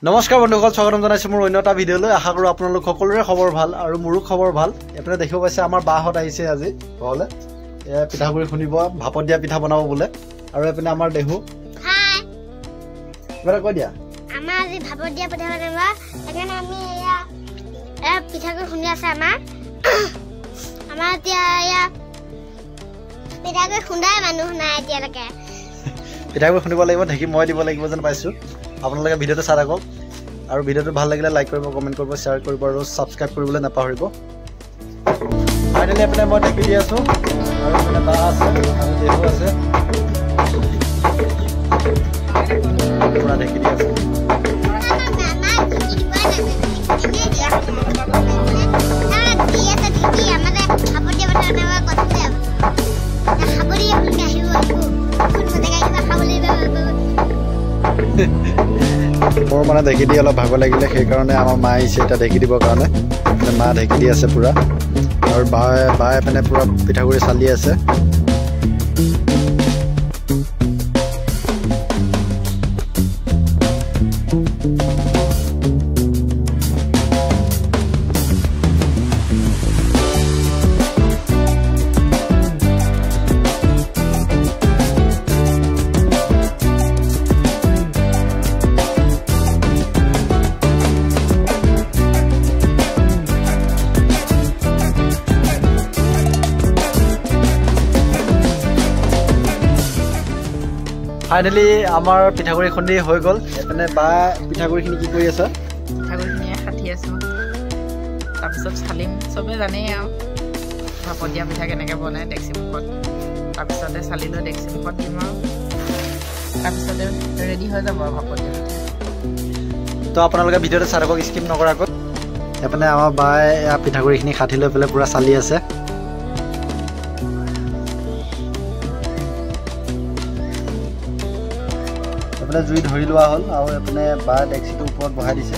নমস্কাৰ বন্ধুসকল, স্বাগতম জনাইছো মোৰ অন্য এটা ভিডিঅ'লৈ। আশা কৰোঁ আপোনালোক সকলোৰে খবৰ ভাল আৰু মোৰো খবৰ ভাল। এপিনে দেখিব পাইছে আমাৰ বাহঁত আহিছে আজি ঘৰলৈ। পিঠাগুড়ি খুন্দিব, ভাপত দিয়া পিঠা বনাব বোলে। আৰু এপিনে আমাৰ দেহু কিবা কৈ দিয়া। আমাৰ আজি ভাপত দিয়া পিঠা বনাব, সেইকাৰণে আমি পিঠাগুড়ি খুন্দি আছে। আমাৰ এতিয়া পিঠাগুড়ি খুন্দাই মানুহ নাই এতিয়ালৈকে। পিঠাগুড়ি খুন্দিব লাগিব, ঢেঁকী মই দিব লাগিব যেন পাইছোঁ। আপোনালোকে ভিডিঅ'টো চাই থাকক আৰু ভিডিঅ'টো ভাল লাগিলে লাইক কৰিব, কমেণ্ট কৰিব, শ্বেয়াৰ কৰিব আৰু ছাবস্ক্ৰাইব কৰিবলৈ নাপাহৰিব। ফাইনেলি এপিনে মই ঢেঁকী দি আছোঁ আৰু এপিনে বা আছে আৰু দেহু আছে, পুৰা ঢেঁকী দি আছে। মোৰ মানে ঢেঁকী দি অলপ ভাগৰ লাগিলে, সেইকাৰণে আমাৰ মা আহিছে এতিয়া ঢেঁকী দিবৰ কাৰণে। মা ঢেঁকী দি আছে পূৰা, আৰু বায়ে এপিনে পূৰা পিঠাগুড়ি চালি আছে। ফাইনেলি আমাৰ পিঠাগুড়ি খুন্দি হৈ গ'ল। এপিনে বা পিঠাগুড়িখিনি কি কৰি আছে? পিঠাগুড়িখিনি কাটি আছোঁ, তাৰপিছত চালিম। চবেই জানেই আৰু ভাপত দিয়া পিঠা কেনেকৈ বনায় ডেক্সি মুখত। তাৰপিছতে চালি লৈ ডেক্সি মুখত দিম আৰু তাৰপিছতে ৰেডি হৈ যাব আৰু ভাপত দিয়া পিঠা। তো আপোনালোকে ভিডিঅ'টো চাই থাকক স্কিপ নকৰাকৈ। এপিনে আমাৰ বায়ে পিঠাগুড়িখিনি কাটি লৈ পেলাই পূৰা চালি আছে। এপিনে জুই ধৰি লোৱা হ'ল আৰু এপিনে বা ডেক্সিটোৰ ওপৰত বহাই দিছে।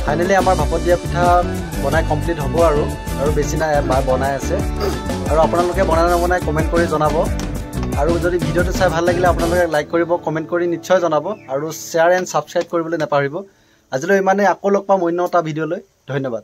ফাইনেলি আমাৰ ভাপত দিয়া পিঠা বনাই কমপ্লিট হ'ব আৰু বেছি নাই, বা বনাই আছে। আৰু আপোনালোকে বনাই নবনাই কমেণ্ট কৰি জনাব। আৰু যদি ভিডিঅ'টো চাই ভাল লাগিলে আপোনালোকে লাইক কৰিব, কমেণ্ট কৰি নিশ্চয় জনাব আৰু শ্বেয়াৰ এণ্ড ছাবস্ক্ৰাইব কৰিবলৈ নাপাহৰিব। আজিলৈ ইমানেই, আকৌ লগ পাম অন্য এটা ভিডিঅ'লৈ। ধন্যবাদ।